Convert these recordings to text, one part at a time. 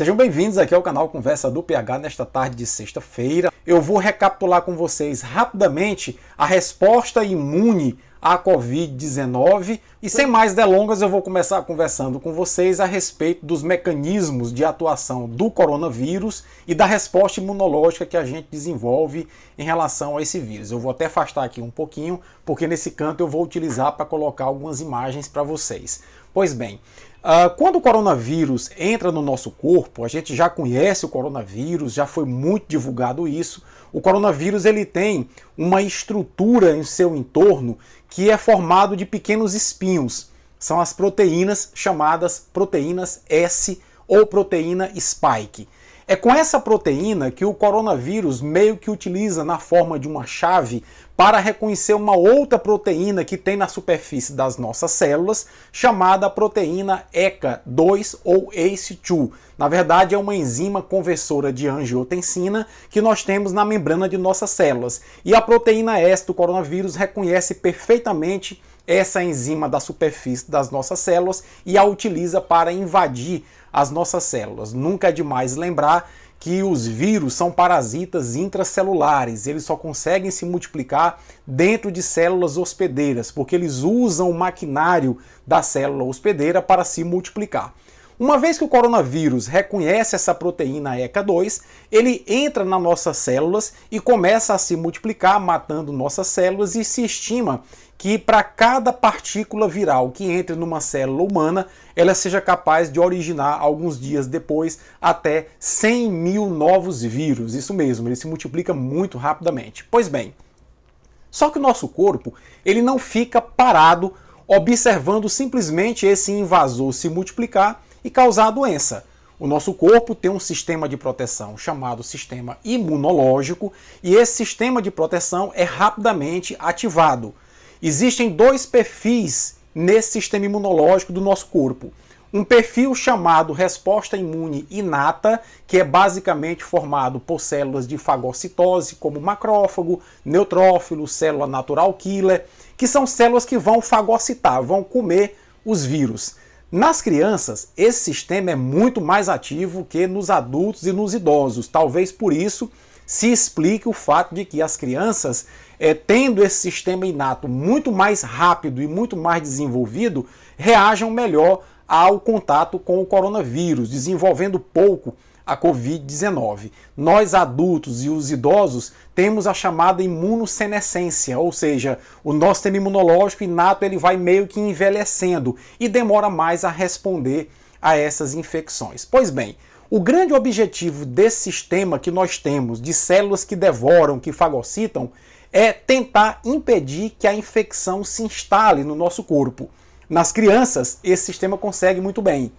Sejam bem-vindos aqui ao canal Conversa do PH nesta tarde de sexta-feira. Eu vou recapitular com vocês rapidamente a resposta imune à Covid-19 e sem mais delongas eu vou começar conversando com vocês a respeito dos mecanismos de atuação do coronavírus e da resposta imunológica que a gente desenvolve em relação a esse vírus. Eu vou até afastar aqui um pouquinho porque nesse canto eu vou utilizar para colocar algumas imagens para vocês. Pois bem, quando o coronavírus entra no nosso corpo, a gente já conhece o coronavírus, já foi muito divulgado isso. O coronavírus ele tem uma estrutura em seu entorno que é formado de pequenos espinhos. São as proteínas chamadas proteínas S ou proteína spike. É com essa proteína que o coronavírus meio que utiliza na forma de uma chave para reconhecer uma outra proteína que tem na superfície das nossas células, chamada proteína ECA2 ou ACE2. Na verdade, é uma enzima conversora de angiotensina que nós temos na membrana de nossas células. E a proteína S do coronavírus reconhece perfeitamente essa enzima da superfície das nossas células e a utiliza para invadir as nossas células. Nunca é demais lembrar que os vírus são parasitas intracelulares, eles só conseguem se multiplicar dentro de células hospedeiras, porque eles usam o maquinário da célula hospedeira para se multiplicar. Uma vez que o coronavírus reconhece essa proteína ECA2, ele entra nas nossas células e começa a se multiplicar, matando nossas células, e se estima que para cada partícula viral que entre numa célula humana, ela seja capaz de originar, alguns dias depois, até 100 mil novos vírus. Isso mesmo, ele se multiplica muito rapidamente. Pois bem, só que o nosso corpo ele não fica parado observando simplesmente esse invasor se multiplicar e causar a doença. O nosso corpo tem um sistema de proteção chamado sistema imunológico e esse sistema de proteção é rapidamente ativado. Existem dois perfis nesse sistema imunológico do nosso corpo. Um perfil chamado resposta imune inata, que é basicamente formado por células de fagocitose, como macrófago, neutrófilo, célula natural killer, que são células que vão fagocitar, vão comer os vírus. Nas crianças, esse sistema é muito mais ativo que nos adultos e nos idosos. Talvez por isso se explique o fato de que as crianças, tendo esse sistema inato muito mais rápido e muito mais desenvolvido, reajam melhor ao contato com o coronavírus, desenvolvendo pouco a Covid-19. Nós adultos e os idosos temos a chamada imunossenescência, ou seja, o nosso sistema imunológico inato ele vai meio que envelhecendo e demora mais a responder a essas infecções. Pois bem, o grande objetivo desse sistema que nós temos de células que devoram, que fagocitam, é tentar impedir que a infecção se instale no nosso corpo. Nas crianças, esse sistema consegue muito bem.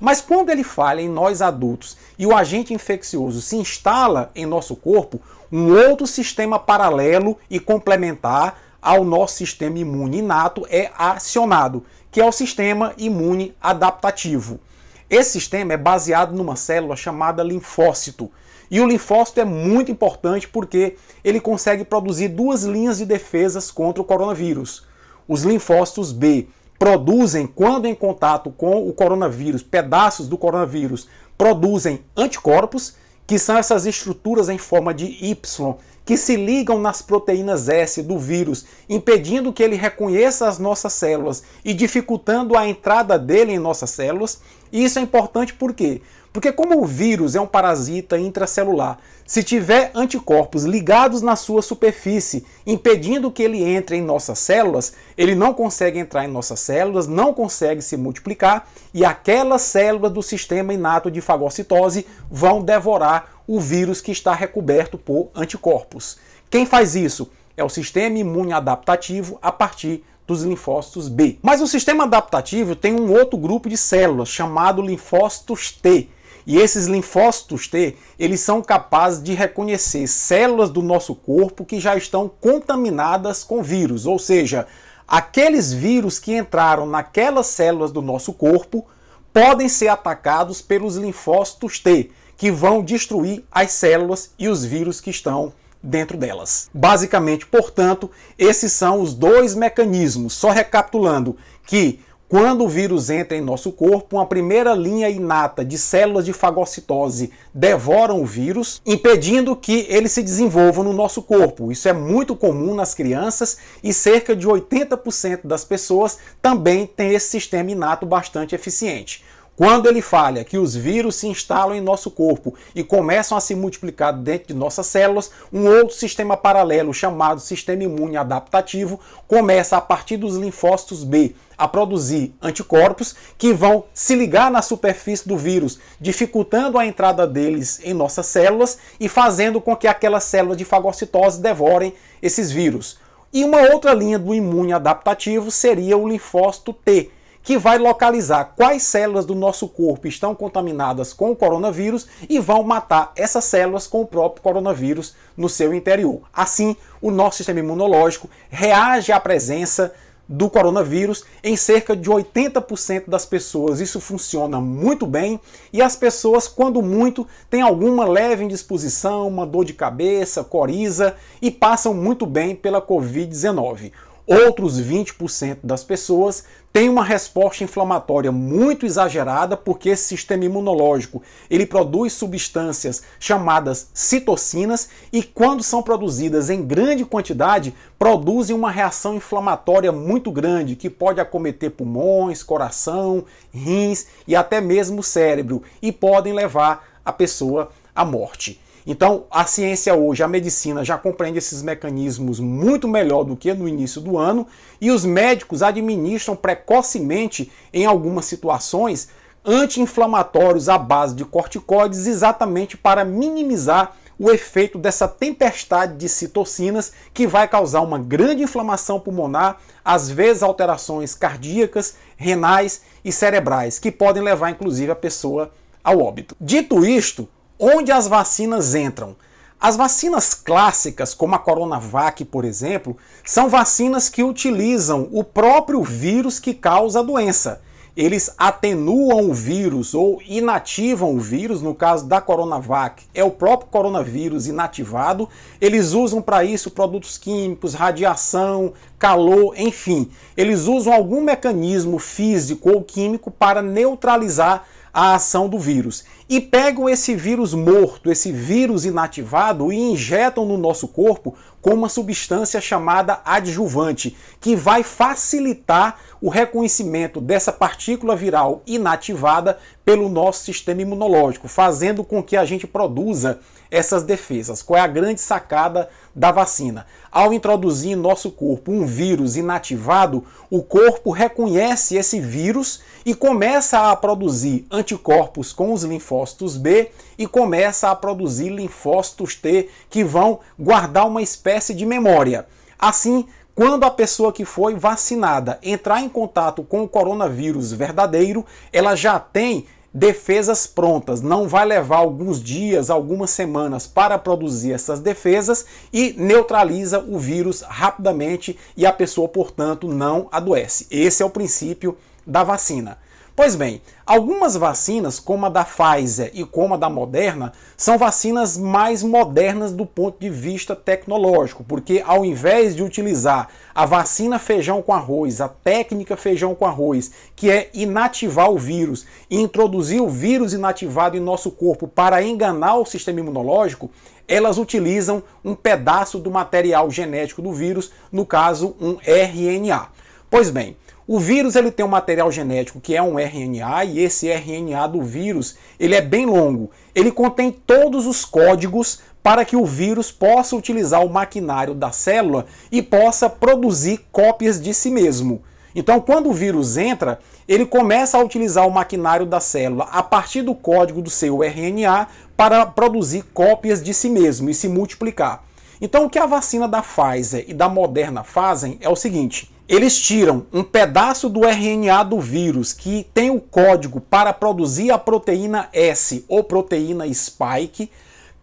Mas quando ele falha em nós adultos e o agente infeccioso se instala em nosso corpo, um outro sistema paralelo e complementar ao nosso sistema imune inato é acionado, que é o sistema imune adaptativo. Esse sistema é baseado numa célula chamada linfócito. E o linfócito é muito importante porque ele consegue produzir duas linhas de defesas contra o coronavírus. Os linfócitos B produzem, quando em contato com o coronavírus, pedaços do coronavírus, produzem anticorpos, que são essas estruturas em forma de Y, que se ligam nas proteínas S do vírus, impedindo que ele reconheça as nossas células e dificultando a entrada dele em nossas células. E isso é importante por quê? Porque como o vírus é um parasita intracelular, se tiver anticorpos ligados na sua superfície, impedindo que ele entre em nossas células, ele não consegue entrar em nossas células, não consegue se multiplicar e aquelas células do sistema inato de fagocitose vão devorar o vírus que está recoberto por anticorpos. Quem faz isso? É o sistema imune adaptativo a partir dos linfócitos B. Mas o sistema adaptativo tem um outro grupo de células chamado linfócitos T. E esses linfócitos T, eles são capazes de reconhecer células do nosso corpo que já estão contaminadas com vírus, ou seja, aqueles vírus que entraram naquelas células do nosso corpo podem ser atacados pelos linfócitos T, que vão destruir as células e os vírus que estão dentro delas. Basicamente, portanto, esses são os dois mecanismos. Só recapitulando que Quando o vírus entra em nosso corpo, uma primeira linha inata de células de fagocitose devoram o vírus, impedindo que ele se desenvolva no nosso corpo. Isso é muito comum nas crianças e cerca de 80% das pessoas também tem esse sistema inato bastante eficiente. Quando ele falha, que os vírus se instalam em nosso corpo e começam a se multiplicar dentro de nossas células, um outro sistema paralelo chamado sistema imune adaptativo começa a partir dos linfócitos B a produzir anticorpos que vão se ligar na superfície do vírus, dificultando a entrada deles em nossas células e fazendo com que aquelas células de fagocitose devorem esses vírus. E uma outra linha do imune adaptativo seria o linfócito T, que vai localizar quais células do nosso corpo estão contaminadas com o coronavírus e vão matar essas células com o próprio coronavírus no seu interior. Assim, o nosso sistema imunológico reage à presença do coronavírus em cerca de 80% das pessoas. Isso funciona muito bem e as pessoas, quando muito, têm alguma leve indisposição, uma dor de cabeça, coriza e passam muito bem pela Covid-19. Outros 20% das pessoas têm uma resposta inflamatória muito exagerada porque esse sistema imunológico ele produz substâncias chamadas citocinas e quando são produzidas em grande quantidade produzem uma reação inflamatória muito grande que pode acometer pulmões, coração, rins e até mesmo o cérebro e podem levar a pessoa à morte. Então, a ciência hoje, a medicina, já compreende esses mecanismos muito melhor do que no início do ano e os médicos administram precocemente, em algumas situações, anti-inflamatórios à base de corticoides exatamente para minimizar o efeito dessa tempestade de citocinas que vai causar uma grande inflamação pulmonar, às vezes alterações cardíacas, renais e cerebrais, que podem levar inclusive a pessoa ao óbito. Dito isto, onde as vacinas entram? As vacinas clássicas, como a Coronavac, por exemplo, são vacinas que utilizam o próprio vírus que causa a doença. Eles atenuam o vírus ou inativam o vírus, no caso da Coronavac, é o próprio coronavírus inativado. Eles usam para isso produtos químicos, radiação, calor, enfim. Eles usam algum mecanismo físico ou químico para neutralizar a ação do vírus. E pegam esse vírus morto, esse vírus inativado e injetam no nosso corpo com uma substância chamada adjuvante, que vai facilitar o reconhecimento dessa partícula viral inativada pelo nosso sistema imunológico, fazendo com que a gente produza essas defesas. Qual é a grande sacada da vacina? Ao introduzir em nosso corpo um vírus inativado, o corpo reconhece esse vírus e começa a produzir anticorpos com os linfócitos B e começa a produzir linfócitos T que vão guardar uma espécie de memória. Assim, quando a pessoa que foi vacinada entrar em contato com o coronavírus verdadeiro, ela já tem defesas prontas, não vai levar alguns dias, algumas semanas para produzir essas defesas e neutraliza o vírus rapidamente e a pessoa, portanto, não adoece. Esse é o princípio da vacina. Pois bem, algumas vacinas, como a da Pfizer e como a da Moderna, são vacinas mais modernas do ponto de vista tecnológico, porque ao invés de utilizar a vacina feijão com arroz, a técnica feijão com arroz, que é inativar o vírus e introduzir o vírus inativado em nosso corpo para enganar o sistema imunológico, elas utilizam um pedaço do material genético do vírus, no caso um RNA. Pois bem, o vírus ele tem um material genético que é um RNA e esse RNA do vírus ele é bem longo. Ele contém todos os códigos para que o vírus possa utilizar o maquinário da célula e possa produzir cópias de si mesmo. Então, quando o vírus entra, ele começa a utilizar o maquinário da célula a partir do código do seu RNA para produzir cópias de si mesmo e se multiplicar. Então, o que a vacina da Pfizer e da Moderna fazem é o seguinte: eles tiram um pedaço do RNA do vírus que tem o código para produzir a proteína S ou proteína spike,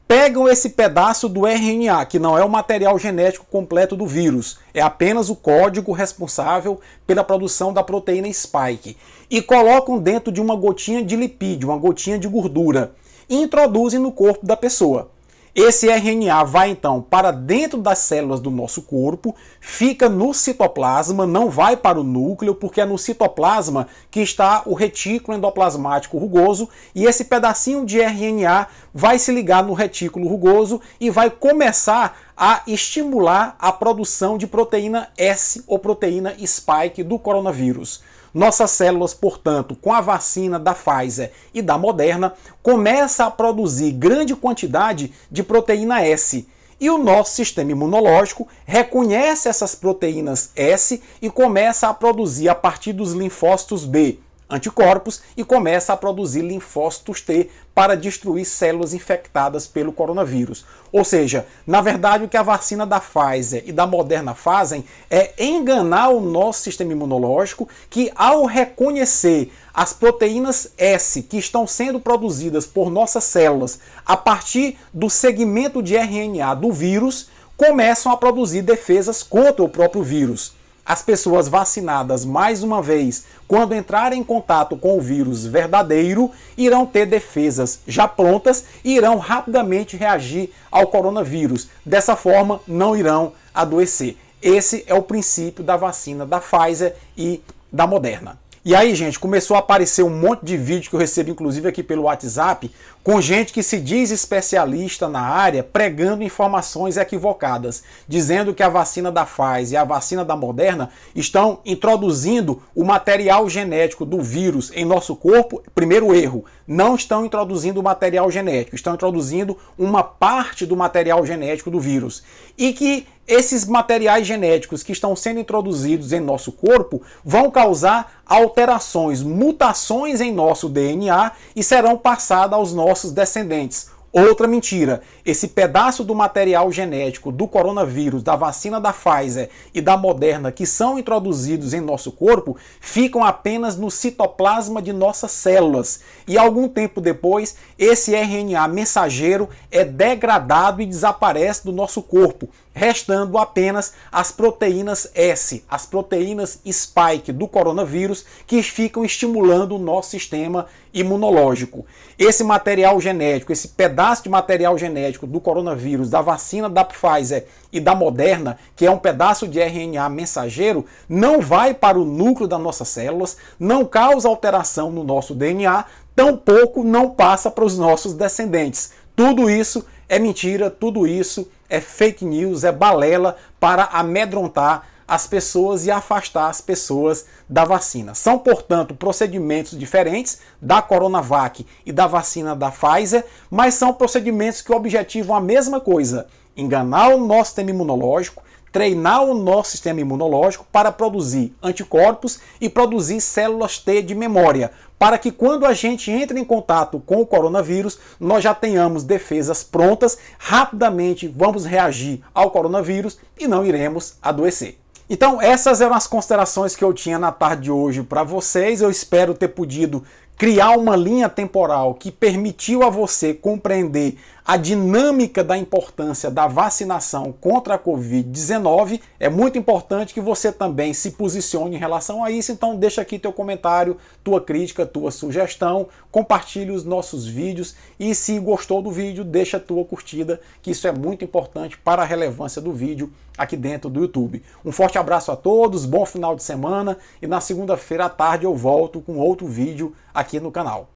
pegam esse pedaço do RNA, que não é o material genético completo do vírus, é apenas o código responsável pela produção da proteína spike, e colocam dentro de uma gotinha de lipídio, uma gotinha de gordura, e introduzem no corpo da pessoa. Esse RNA vai então para dentro das células do nosso corpo, fica no citoplasma, não vai para o núcleo, porque é no citoplasma que está o retículo endoplasmático rugoso, e esse pedacinho de RNA vai se ligar no retículo rugoso e vai começar a estimular a produção de proteína S ou proteína spike do coronavírus. Nossas células, portanto, com a vacina da Pfizer e da Moderna, começam a produzir grande quantidade de proteína S. E o nosso sistema imunológico reconhece essas proteínas S e começa a produzir, a partir dos linfócitos B, anticorpos, e começa a produzir linfócitos T para destruir células infectadas pelo coronavírus. Ou seja, na verdade o que a vacina da Pfizer e da Moderna fazem é enganar o nosso sistema imunológico, que ao reconhecer as proteínas S que estão sendo produzidas por nossas células a partir do segmento de RNA do vírus, começam a produzir defesas contra o próprio vírus. As pessoas vacinadas, mais uma vez, quando entrarem em contato com o vírus verdadeiro, irão ter defesas já prontas e irão rapidamente reagir ao coronavírus. Dessa forma, não irão adoecer. Esse é o princípio da vacina da Pfizer e da Moderna. E aí, gente, começou a aparecer um monte de vídeo que eu recebo, inclusive aqui pelo WhatsApp, com gente que se diz especialista na área, pregando informações equivocadas, dizendo que a vacina da Pfizer e a vacina da Moderna estão introduzindo o material genético do vírus em nosso corpo. Primeiro erro, não estão introduzindo o material genético, estão introduzindo uma parte do material genético do vírus. E que esses materiais genéticos que estão sendo introduzidos em nosso corpo vão causar alterações, mutações em nosso DNA e serão passadas aos nossos descendentes. Outra mentira, esse pedaço do material genético do coronavírus, da vacina da Pfizer e da Moderna que são introduzidos em nosso corpo, ficam apenas no citoplasma de nossas células. E algum tempo depois, esse RNA mensageiro é degradado e desaparece do nosso corpo, restando apenas as proteínas S, as proteínas spike do coronavírus, que ficam estimulando o nosso sistema imunológico. Esse material genético, esse pedaço de material genético do coronavírus, da vacina da Pfizer e da Moderna, que é um pedaço de RNA mensageiro, não vai para o núcleo das nossas células, não causa alteração no nosso DNA, tampouco não passa para os nossos descendentes. Tudo isso é mentira, tudo isso é fake news, é balela para amedrontar as pessoas e afastar as pessoas da vacina. São, portanto, procedimentos diferentes da Coronavac e da vacina da Pfizer, mas são procedimentos que objetivam a mesma coisa: enganar o nosso sistema imunológico, treinar o nosso sistema imunológico para produzir anticorpos e produzir células T de memória, para que quando a gente entre em contato com o coronavírus, nós já tenhamos defesas prontas, rapidamente vamos reagir ao coronavírus e não iremos adoecer. Então essas eram as considerações que eu tinha na tarde de hoje para vocês. Eu espero ter podido criar uma linha temporal que permitiu a você compreender a dinâmica da importância da vacinação contra a Covid-19. É muito importante que você também se posicione em relação a isso, então deixa aqui teu comentário, tua crítica, tua sugestão, compartilhe os nossos vídeos e se gostou do vídeo, deixa a tua curtida, que isso é muito importante para a relevância do vídeo aqui dentro do YouTube. Um forte abraço a todos, bom final de semana e na segunda-feira à tarde eu volto com outro vídeo aqui no canal.